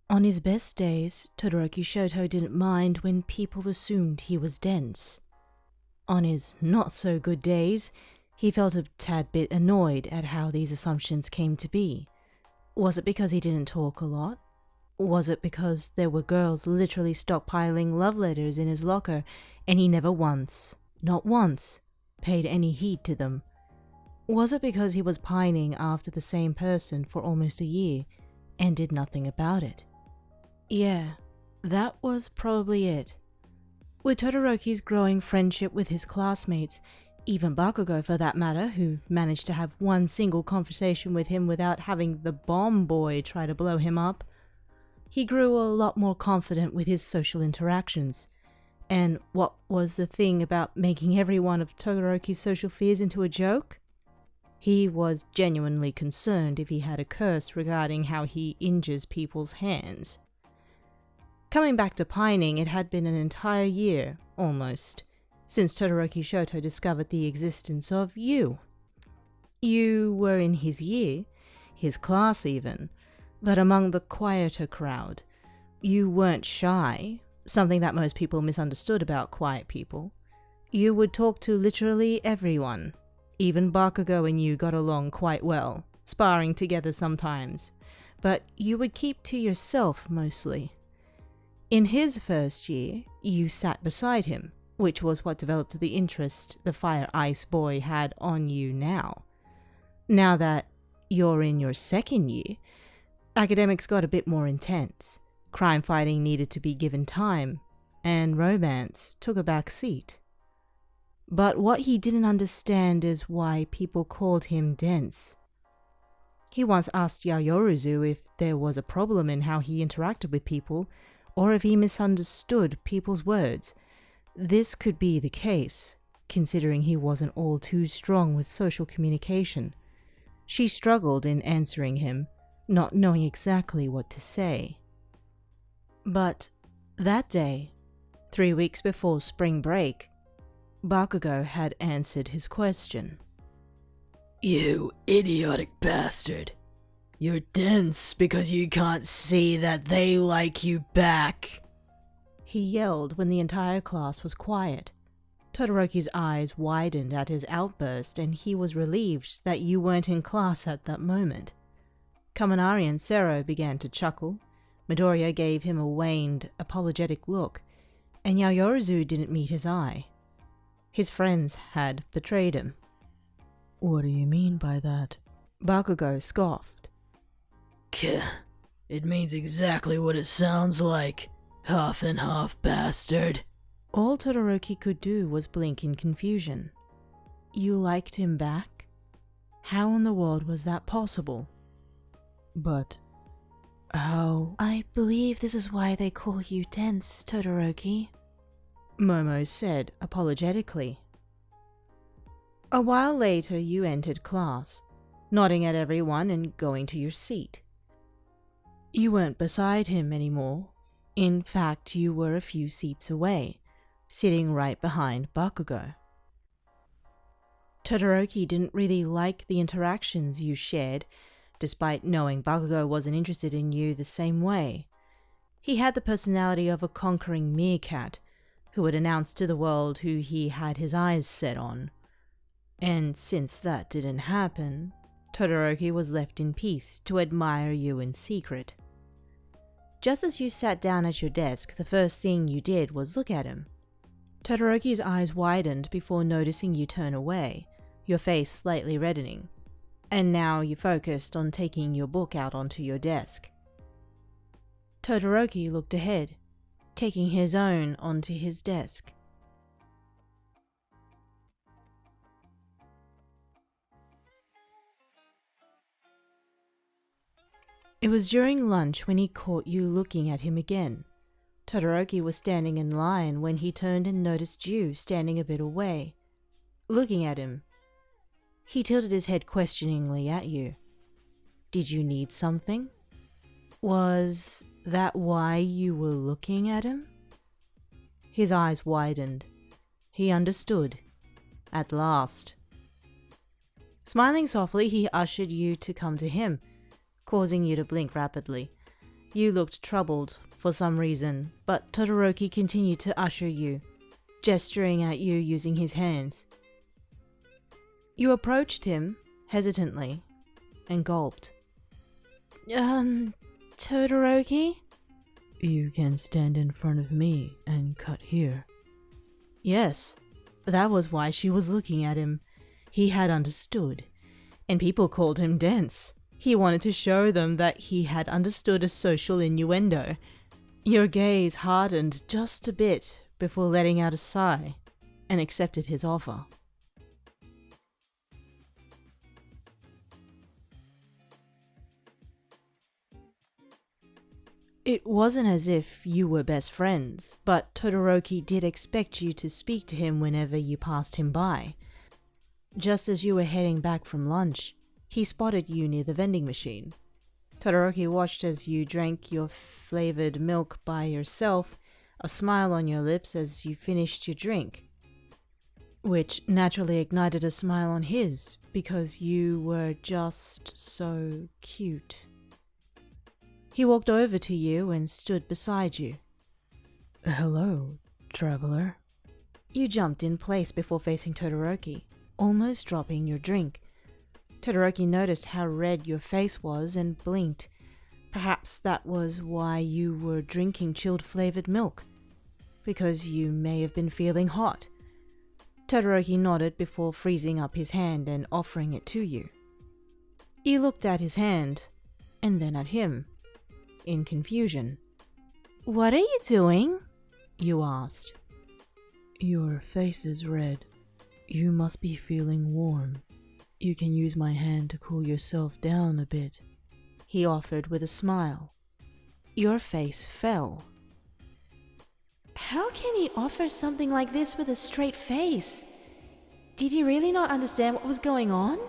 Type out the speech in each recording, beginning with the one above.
On his best days, Todoroki Shouto didn't mind when people assumed he was dense. On his not-so-good days, he felt a tad bit annoyed at how these assumptions came to be. Was it because he didn't talk a lot? Was it because there were girls literally stockpiling love letters in his locker and he never once, not once, paid any heed to them? Was it because he was pining after the same person for almost a year and did nothing about it? Yeah, that was probably it. With Todoroki's growing friendship with his classmates, even Bakugo for that matter, who managed to have one single conversation with him without having the bomb boy try to blow him up, he grew a lot more confident with his social interactions. And what was the thing about making every one of Todoroki's social fears into a joke? He was genuinely concerned if he had a curse regarding how he injures people's hands. Coming back to pining, it had been an entire year, almost, since Todoroki Shouto discovered the existence of you. You were in his year, his class even, but among the quieter crowd. You weren't shy, something that most people misunderstood about quiet people. You would talk to literally everyone. Even Bakugo and you got along quite well, sparring together sometimes, but you would keep to yourself mostly. In his first year, you sat beside him, which was what developed the interest the Fire Ice boy had on you now. Now that you're in your second year, academics got a bit more intense, crime fighting needed to be given time, and romance took a back seat. But what he didn't understand is why people called him dense. He once asked Yaoyorozu if there was a problem in how he interacted with people, or if he misunderstood people's words. This could be the case, considering he wasn't all too strong with social communication. She struggled in answering him, not knowing exactly what to say. But that day, 3 weeks before spring break, Bakugo had answered his question. You idiotic bastard. You're dense because you can't see that they like you back. He yelled when the entire class was quiet. Todoroki's eyes widened at his outburst and he was relieved that you weren't in class at that moment. Kaminari and Sero began to chuckle. Midoriya gave him a waned, apologetic look, and Yaoyorozu didn't meet his eye. His friends had betrayed him. What do you mean by that? Bakugo scoffed. It means exactly what it sounds like. Half and half bastard. All Todoroki could do was blink in confusion. You liked him back? How in the world was that possible? But how? I believe this is why they call you dense, Todoroki, Momo said apologetically. A while later you entered class, nodding at everyone and going to your seat. You weren't beside him anymore. In fact, you were a few seats away, sitting right behind Bakugo. Todoroki didn't really like the interactions you shared, despite knowing Bakugo wasn't interested in you the same way. He had the personality of a conquering meerkat, who would announce to the world who he had his eyes set on. And since that didn't happen, Todoroki was left in peace to admire you in secret. Just as you sat down at your desk, the first thing you did was look at him. Todoroki's eyes widened before noticing you turn away, your face slightly reddening, and now you focused on taking your book out onto your desk. Todoroki looked ahead, taking his own onto his desk. It was during lunch when he caught you looking at him again. Todoroki was standing in line when he turned and noticed you standing a bit away, looking at him. He tilted his head questioningly at you. Did you need something? Was that why you were looking at him? His eyes widened. He understood. At last. Smiling softly, he ushered you to come to him, causing you to blink rapidly. You looked troubled for some reason, but Todoroki continued to usher you, gesturing at you using his hands. You approached him hesitantly and gulped. Todoroki? You can stand in front of me and cut here. Yes, that was why she was looking at him. He had understood, and people called him dense. He wanted to show them that he had understood a social innuendo. Your gaze hardened just a bit before letting out a sigh and accepted his offer. It wasn't as if you were best friends, but Todoroki did expect you to speak to him whenever you passed him by. Just as you were heading back from lunch, he spotted you near the vending machine. Todoroki watched as you drank your flavored milk by yourself, a smile on your lips as you finished your drink, which naturally ignited a smile on his because you were just so cute. He walked over to you and stood beside you. Hello, traveler. You jumped in place before facing Todoroki, almost dropping your drink. Todoroki noticed how red your face was and blinked. Perhaps that was why you were drinking chilled flavored milk, because you may have been feeling hot. Todoroki nodded before freezing up his hand and offering it to you. You looked at his hand, and then at him, in confusion. "What are you doing?" you asked. Your face is red. You must be feeling warm. You can use my hand to cool yourself down a bit, he offered with a smile. Your face fell. How can he offer something like this with a straight face? Did he really not understand what was going on?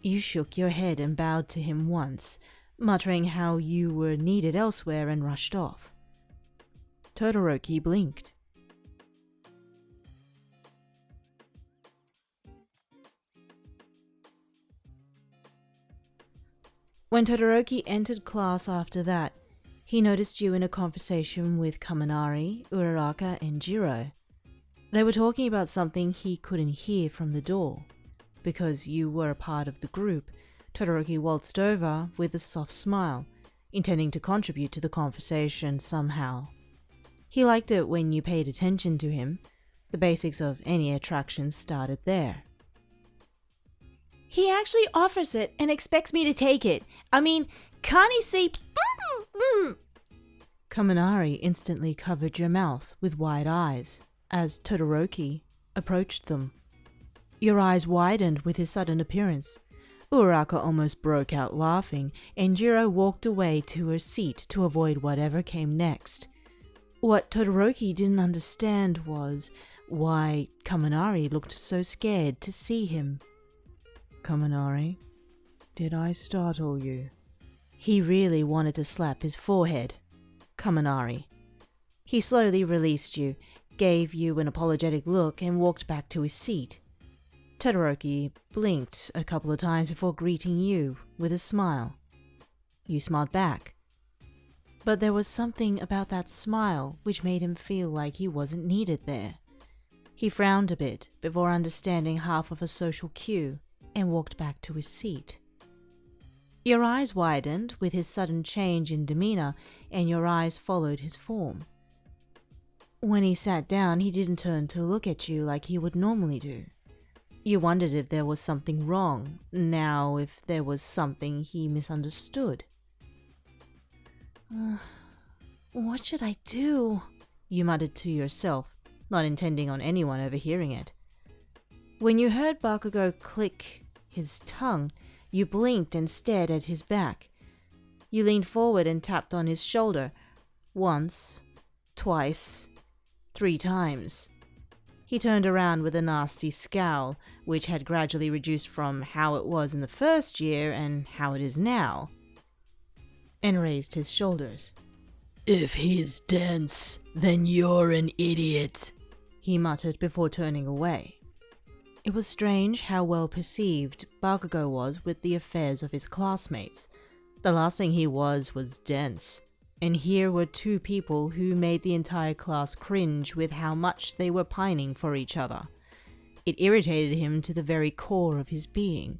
You shook your head and bowed to him once, muttering how you were needed elsewhere, and rushed off. Todoroki blinked. When Todoroki entered class after that, he noticed you in a conversation with Kaminari, Uraraka, and Jiro. They were talking about something he couldn't hear from the door. Because you were a part of the group, Todoroki waltzed over with a soft smile, intending to contribute to the conversation somehow. He liked it when you paid attention to him. The basics of any attraction started there. He actually offers it and expects me to take it. I mean, can't he see? Kaminari instantly covered your mouth with wide eyes as Todoroki approached them. Your eyes widened with his sudden appearance. Uraraka almost broke out laughing, and Jiro walked away to her seat to avoid whatever came next. What Todoroki didn't understand was why Kaminari looked so scared to see him. Kaminari, did I startle you? He really wanted to slap his forehead. Kaminari. He slowly released you, gave you an apologetic look, and walked back to his seat. Todoroki blinked a couple of times before greeting you with a smile. You smiled back. But there was something about that smile which made him feel like he wasn't needed there. He frowned a bit before understanding half of a social cue and walked back to his seat. Your eyes widened with his sudden change in demeanor, and your eyes followed his form. When he sat down, he didn't turn to look at you like he would normally do. You wondered if there was something wrong, now if there was something he misunderstood. What should I do? You muttered to yourself, not intending on anyone overhearing it. When you heard Bakugo click his tongue, you blinked and stared at his back. You leaned forward and tapped on his shoulder. Once, twice, 3 times. He turned around with a nasty scowl, which had gradually reduced from how it was in the first year and how it is now, and raised his shoulders. If he's dense, then you're an idiot, he muttered before turning away. It was strange how well perceived Bakugo was with the affairs of his classmates. The last thing he was dense. And here were two people who made the entire class cringe with how much they were pining for each other. It irritated him to the very core of his being.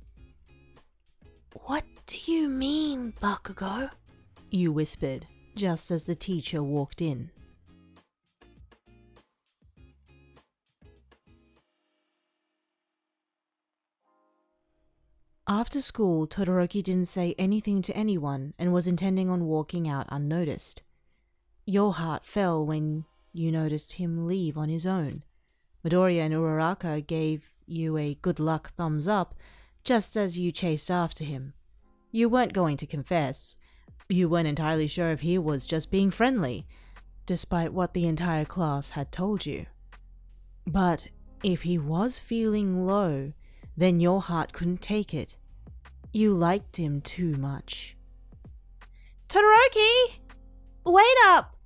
What do you mean, Bakugo? You whispered, just as the teacher walked in. After school, Todoroki didn't say anything to anyone and was intending on walking out unnoticed. Your heart fell when you noticed him leave on his own. Midoriya and Uraraka gave you a good luck thumbs up just as you chased after him. You weren't going to confess. You weren't entirely sure if he was just being friendly, despite what the entire class had told you. But if he was feeling low, then your heart couldn't take it. You liked him too much. Todoroki! Wait up!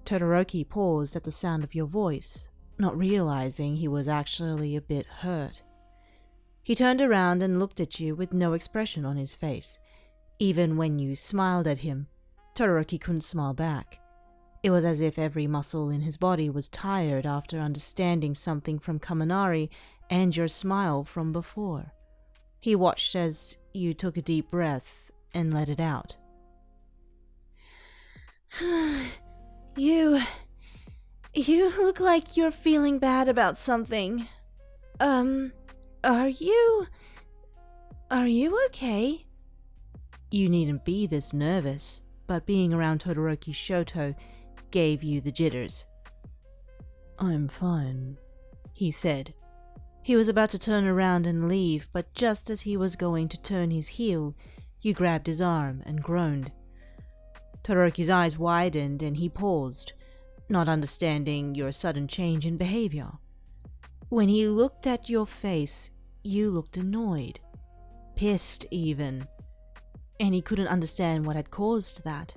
Todoroki paused at the sound of your voice, not realizing he was actually a bit hurt. He turned around and looked at you with no expression on his face. Even when you smiled at him, Todoroki couldn't smile back. It was as if every muscle in his body was tired after understanding something from Kaminari and your smile from before. He watched as you took a deep breath and let it out. You look like you're feeling bad about something. Are you okay? You needn't be this nervous, but being around Todoroki Shouto gave you the jitters. I'm fine, he said. He was about to turn around and leave, but just as he was going to turn his heel, you grabbed his arm and groaned. Todoroki's eyes widened and he paused, not understanding your sudden change in behavior. When he looked at your face, you looked annoyed, pissed even, and he couldn't understand what had caused that.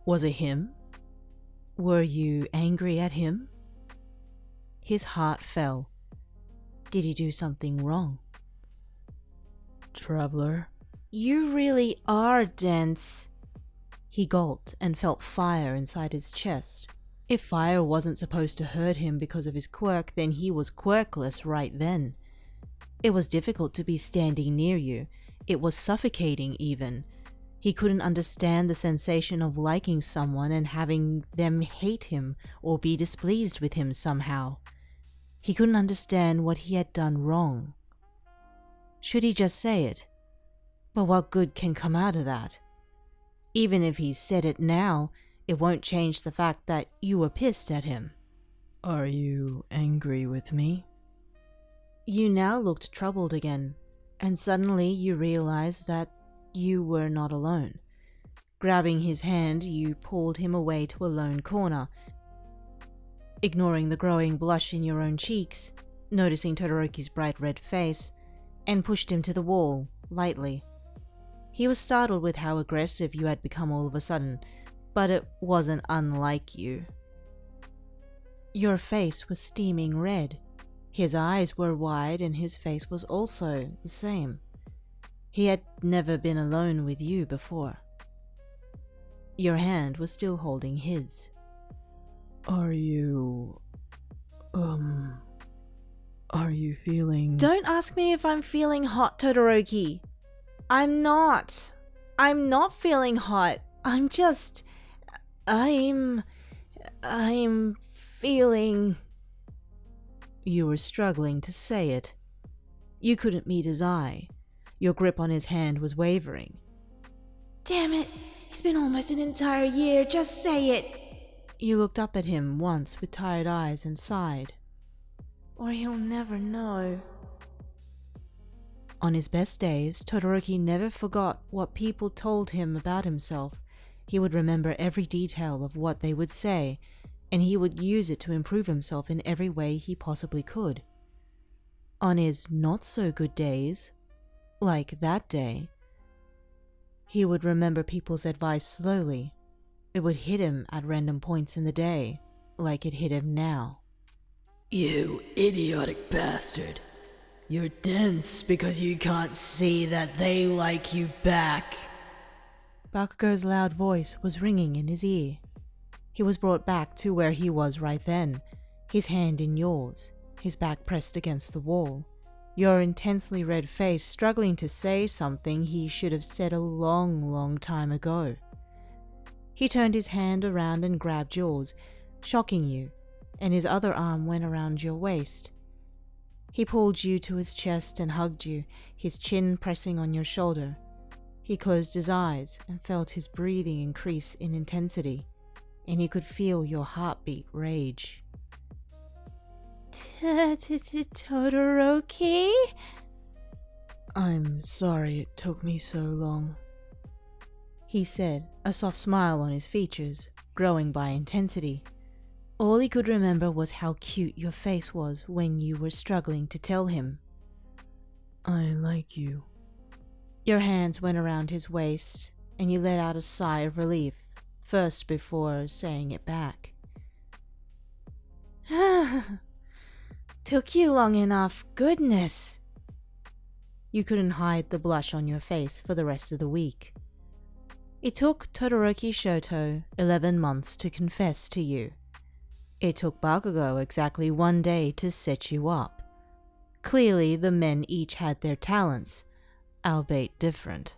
Was it him? Were you angry at him? His heart fell. Did he do something wrong? Traveler? You really are dense. He gulped and felt fire inside his chest. If fire wasn't supposed to hurt him because of his quirk, then he was quirkless right then. It was difficult to be standing near you. It was suffocating even. He couldn't understand the sensation of liking someone and having them hate him or be displeased with him somehow. He couldn't understand what he had done wrong. Should he just say it? But what good can come out of that? Even if he said it now, it won't change the fact that you were pissed at him. Are you angry with me? You now looked troubled again, and suddenly you realized that you were not alone. Grabbing his hand, you pulled him away to a lone corner, ignoring the growing blush in your own cheeks, noticing Todoroki's bright red face, and pushed him to the wall, lightly. He was startled with how aggressive you had become all of a sudden, but it wasn't unlike you. Your face was steaming red. His eyes were wide and his face was also the same. He had never been alone with you before. Your hand was still holding his. Are you feeling... Don't ask me if I'm feeling hot, Todoroki. I'm not. I'm not feeling hot. I'm feeling... You were struggling to say it. You couldn't meet his eye. Your grip on his hand was wavering. Damn it. It's been almost an entire year. Just say it. You looked up at him once with tired eyes and sighed. Or he'll never know. On his best days, Todoroki never forgot what people told him about himself. He would remember every detail of what they would say, and he would use it to improve himself in every way he possibly could. On his not-so-good days, like that day, he would remember people's advice slowly. It would hit him at random points in the day, like it hit him now. You idiotic bastard. You're dense because you can't see that they like you back. Bakugo's loud voice was ringing in his ear. He was brought back to where he was right then, his hand in yours, his back pressed against the wall, your intensely red face struggling to say something he should have said a long time ago. He turned his hand around and grabbed yours, shocking you, and his other arm went around your waist. He pulled you to his chest and hugged you, his chin pressing on your shoulder. He closed his eyes and felt his breathing increase in intensity, and he could feel your heartbeat rage. Todoroki? I'm sorry it took me so long, he said, a soft smile on his features, growing by intensity. All he could remember was how cute your face was when you were struggling to tell him. I like you. Your hands went around his waist, and you let out a sigh of relief, first before saying it back. Took you long enough, goodness. You couldn't hide the blush on your face for the rest of the week. It took Todoroki Shouto 11 months to confess to you. It took Bakugo exactly 1 day to set you up. Clearly, the men each had their talents, albeit different.